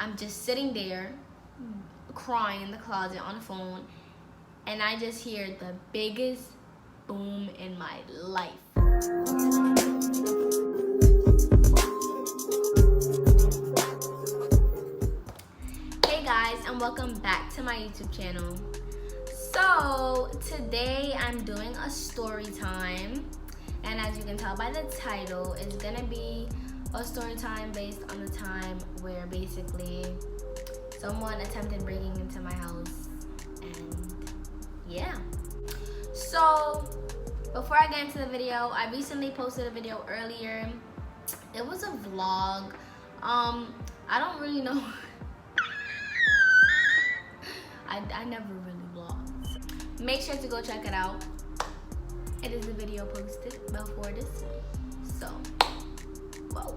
I'm just sitting there crying in the closet on the phone, and I just hear the biggest boom in my life. Hey guys, and welcome back to my YouTube channel. So today I'm doing a story time, and as you can tell by the title, it's gonna be a story time based on the time where basically someone attempted breaking into my house. And yeah, so before I get into the video, I recently posted a video earlier. It was a vlog. I don't really know. I never really vlogged. So make sure to go check it out. It is a video posted before this one. So whoa.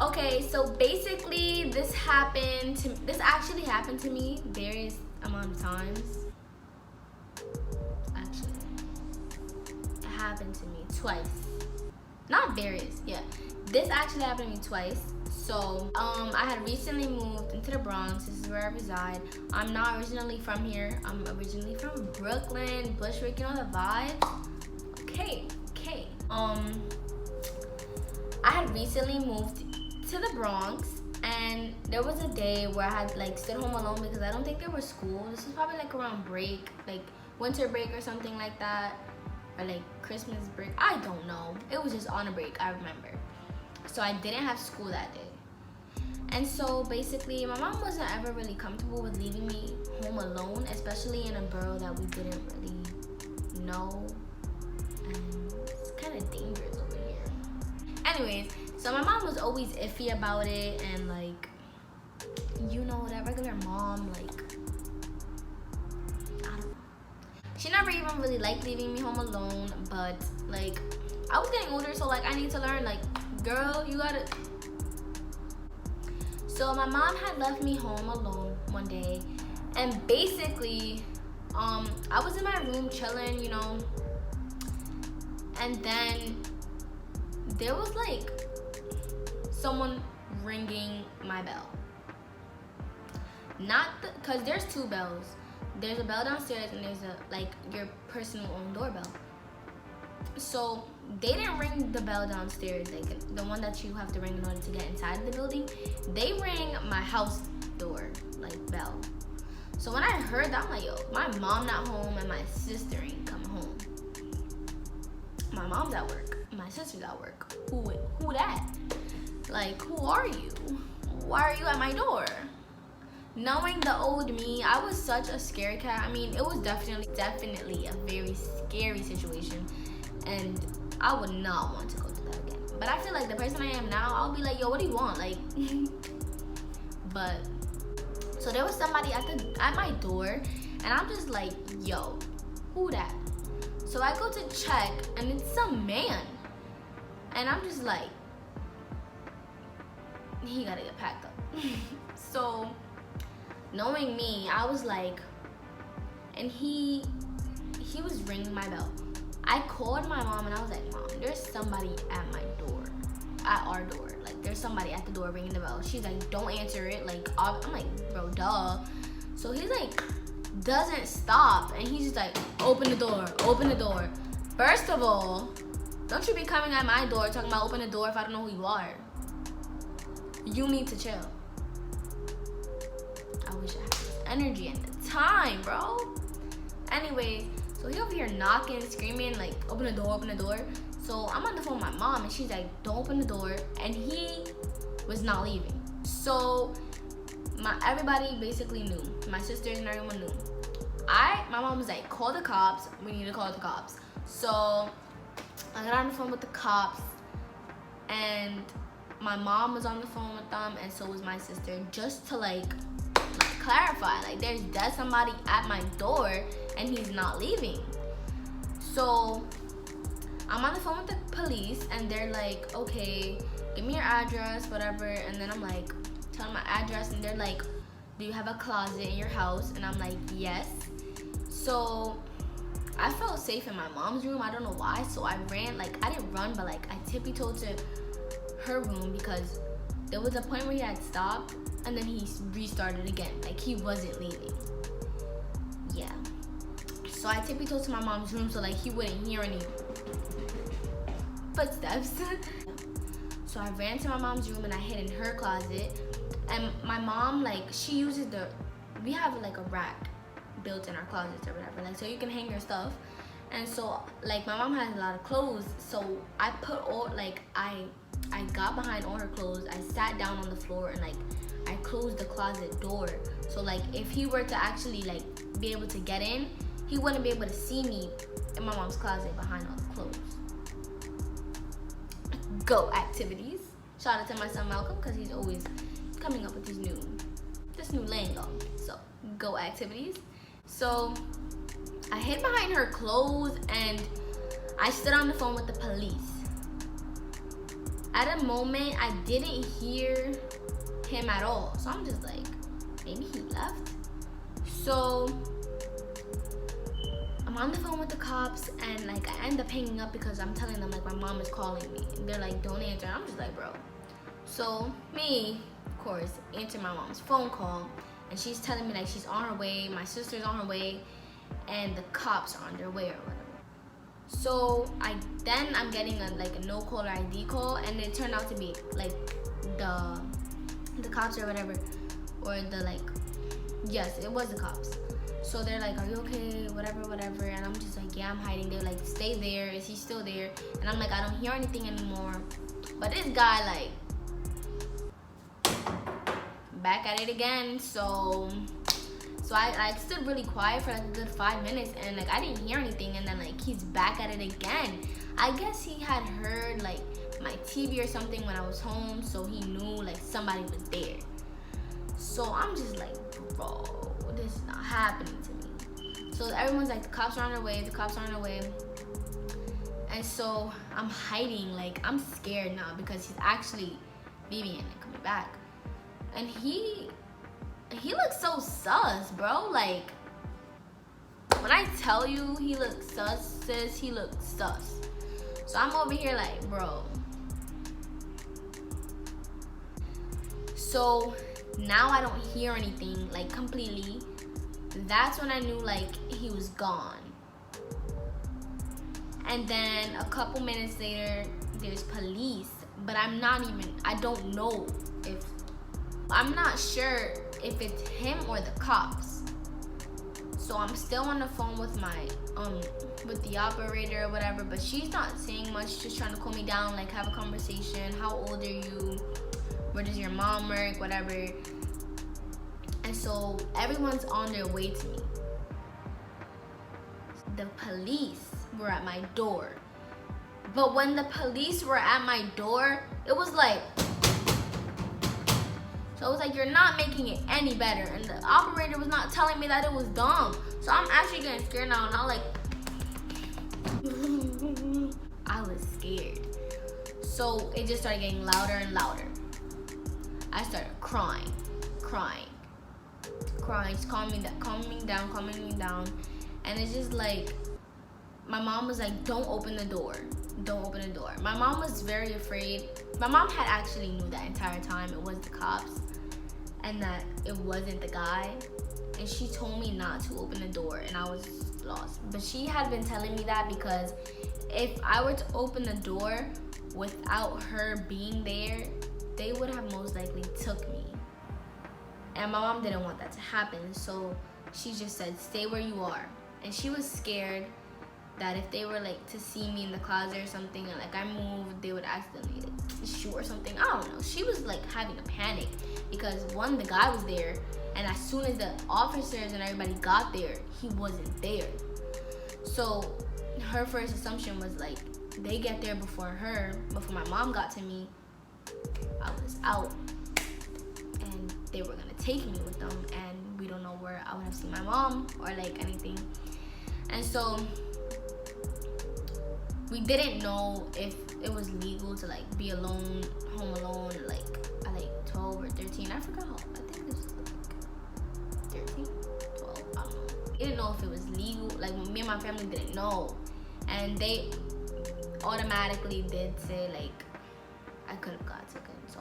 Okay, so basically this actually happened to me various amount of times. Actually, it happened to me twice. Not various, yeah. This actually happened to me twice. So I had recently moved into the Bronx. This is where I reside. I'm not originally from here. I'm originally from Brooklyn, Bushwick, you know the vibe. Okay. I had recently moved to the Bronx, and there was a day where I had like stood home alone because I don't think there was school. This was probably like around break, like winter break or something like that, or like Christmas break. I don't know. It was just on a break, I remember. So I didn't have school that day. And so basically my mom wasn't ever really comfortable with leaving me home alone, especially in a borough that we didn't really know. And it's kind of dangerous over here. Anyways, so my mom was always iffy about it, and like, you know, that regular mom, like, I don't know. She never even really liked leaving me home alone, but like, I was getting older, so like I need to learn, like, girl, you gotta. So my mom had left me home alone one day, and basically, I was in my room chilling, you know, and then there was like someone ringing my bell. Cause there's two bells. There's a bell downstairs and there's a like your personal own doorbell. So they didn't ring the bell downstairs, like the one that you have to ring in order to get inside of the building. They rang my house door, like bell. So when I heard that, I'm like, yo, my mom not home and my sister ain't coming home. My mom's at work, my sister's at work. Who that? Like, who are you? Why are you at my door? Knowing the old me, I was such a scared cat. I mean, it was definitely a very scary situation, and I would not want to go through that again. But I feel like the person I am now, I'll be like, yo, what do you want? Like, but so there was somebody at my door, and I'm just like, yo, who that? So I go to check, and it's some man, and I'm just like, he gotta get packed up. So knowing me, I was like, and he was ringing my bell. I called my mom and I was like, Mom, there's somebody at my door, at our door. Like, there's somebody at the door ringing the bell. She's like, don't answer it. Like, I'm like, bro, duh. So he's like, doesn't stop, and he's just like, open the door, open the door. First of all, don't you be coming at my door talking about open the door if I don't know who you are. You need to chill. I wish I had this energy at the time, bro. Anyway, so he over here knocking, screaming, like, open the door, open the door. So I'm on the phone with my mom, and she's like, don't open the door. And he was not leaving. So everybody basically knew. My sisters and everyone knew. My mom was like, call the cops. We need to call the cops. So I got on the phone with the cops, and my mom was on the phone with them, and so was my sister, just to like clarify, like, there's somebody at my door and he's not leaving. So I'm on the phone with the police, and they're like, okay, give me your address, whatever. And then I'm like, tell them my address, and they're like, do you have a closet in your house? And I'm like, yes. So I felt safe in my mom's room. I don't know why. So I ran, like, I didn't run, but like I tippy-toed to her room because there was a point where he had stopped and then he restarted again. Like he wasn't leaving. Yeah. So I tippy-toed to my mom's room so like he wouldn't hear any footsteps. So I ran to my mom's room and I hid in her closet. And my mom, like, she uses we have like a rack built in our closets or whatever, like, so you can hang your stuff. And so like my mom has a lot of clothes, so I put all, like, I got behind all her clothes. I sat down on the floor and like I closed the closet door, so like if he were to actually like be able to get in, he wouldn't be able to see me in my mom's closet behind all the clothes. Go activities. Shout out to my son Malcolm because he's always coming up with this new lingo. So go activities. So I hid behind her clothes and I stood on the phone with the police. At a moment, I didn't hear him at all. So I'm just like, maybe he left. So I'm on the phone with the cops and like I end up hanging up because I'm telling them like my mom is calling me. And they're like, don't answer. And I'm just like, bro. So me, of course, answer my mom's phone call. And she's telling me like she's on her way, my sister's on her way, and the cops are on their way or whatever. So I'm getting a no caller ID call, and it turned out to be like the cops or whatever, or yes, it was the cops. So they're like, are you okay, whatever, and I'm just like, yeah, I'm hiding. They're like, stay there, is he still there? And I'm like, I don't hear anything anymore. But this guy like back at it again. So I stood really quiet for like a good 5 minutes and like I didn't hear anything, and then like he's back at it again. I guess he had heard like my TV or something when I was home, so he knew like somebody was there. So I'm just like, bro, this is not happening to me. So everyone's like, the cops are on their way, and so I'm hiding, like I'm scared now because he's actually leaving and coming back. And he looks so sus, bro. Like, when I tell you he looks sus, sis, he looks sus. So I'm over here like, bro. So now I don't hear anything, like completely. That's when I knew like he was gone. And then a couple minutes later, there's police, but I'm not sure if it's him or the cops. So I'm still on the phone with my with the operator or whatever, but she's not saying much, just trying to calm me down, like have a conversation. How old are you? Where does your mom work? Whatever. And so everyone's on their way to me. The police were at my door. But when the police were at my door, it was like, so it was like, you're not making it any better. And the operator was not telling me that it was dumb. So I'm actually getting scared now. And I'm like, I was scared. So it just started getting louder and louder. I started crying, just calming me down. And it's just like, my mom was like, don't open the door. My mom was very afraid. My mom had actually knew that entire time it was the cops and that it wasn't the guy. And she told me not to open the door, and I was lost. But she had been telling me that because if I were to open the door without her being there, they would have most likely took me. And my mom didn't want that to happen, so she just said, stay where you are. And she was scared that if they were like to see me in the closet or something, and like I moved, they would accidentally like shoot or something. I don't know. She was like having a panic because one, the guy was there, and as soon as the officers and everybody got there, he wasn't there. So her first assumption was like, they get there before her. Before my mom got to me, I was out, and they were gonna take me with them, and we don't know where I would have seen my mom or like anything. And so we didn't know if it was legal to like be alone, home alone, like at like 12 or 13. I forgot how. I think it was like 13, 12. I don't know. We didn't know if it was legal. Like me and my family didn't know, and they automatically did say like I could have got taken. So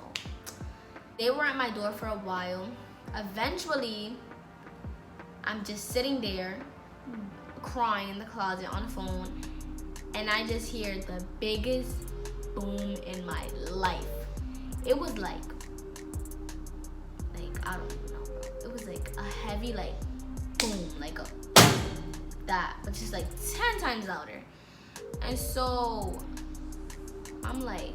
They were at my door for a while. Eventually, I'm just sitting there crying in the closet on the phone, and I just hear the biggest boom in my life. It was like I don't even know, bro. It was like a heavy like boom, like a that, but just like 10 times louder. And so I'm like,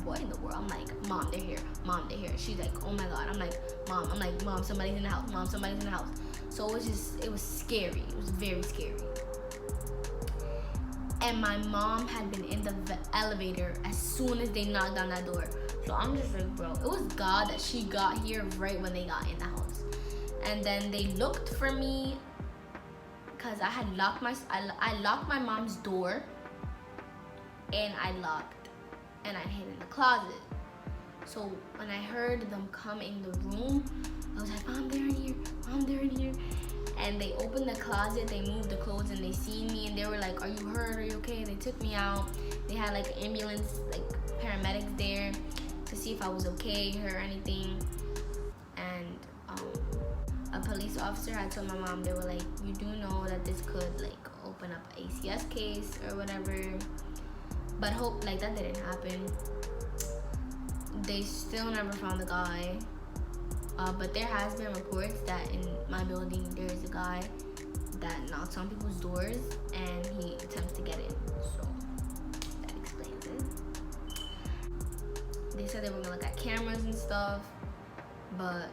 what in the world? I'm like, Mom, they're here. Mom, they're here. She's like, oh my God. I'm like, Mom, somebody's in the house. Mom, somebody's in the house. So it was scary. It was very scary. And my mom had been in the elevator as soon as they knocked on that door. So I'm just like, bro, it was God that she got here right when they got in the house. And then they looked for me because I had locked I locked my mom's door, and I hid in the closet. So when I heard them come in the room, I was like, Mom, they're in here. Mom, they're in here. And they opened the closet, they moved the clothes, and they seen me, and they were like, are you hurt? Are you okay? They took me out. They had like an ambulance, like paramedics there to see if I was okay, hurt or anything. And a police officer had told my mom, they were like, you do know that this could like open up an ACS case or whatever, but hope like that didn't happen. They still never found the guy. But there has been reports that in my building there's a guy that knocks on people's doors and he attempts to get in. So that explains it. They said they were gonna look at cameras and stuff, but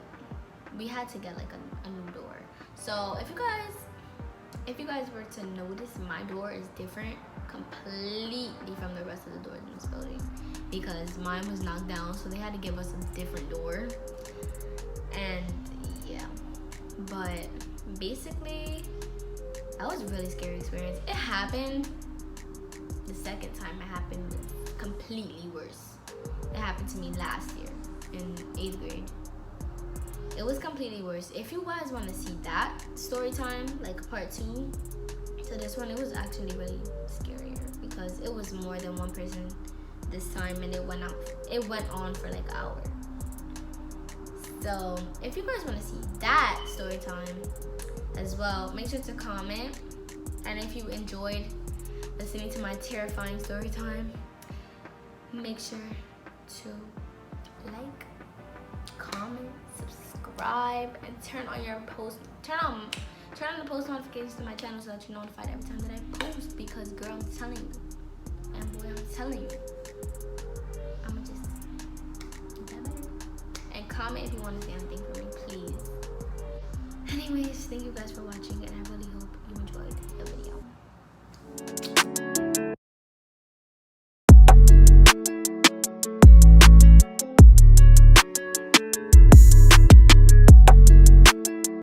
we had to get like a new door. So if you guys were to notice, my door is different completely from the rest of the doors in this building because mine was knocked down, so they had to give us a different door. And yeah, but basically that was a really scary experience. It happened the second time. It happened completely worse. It happened to me last year in 8th grade. It was completely worse. If you guys want to see that story time, like part 2 to this one, it was actually really scarier because it was more than one person this time, and it went on for like an hour. So if you guys want to see that story time as well, make sure to comment. And if you enjoyed listening to my terrifying story time, make sure to like, comment, subscribe, and turn on the post notifications to my channel so that you're notified every time that I post. Because girl, I'm telling you, and boy, I'm telling you, I'ma just get better. And comment if you want to say anything for me, please. Anyways, thank you guys for watching, and I will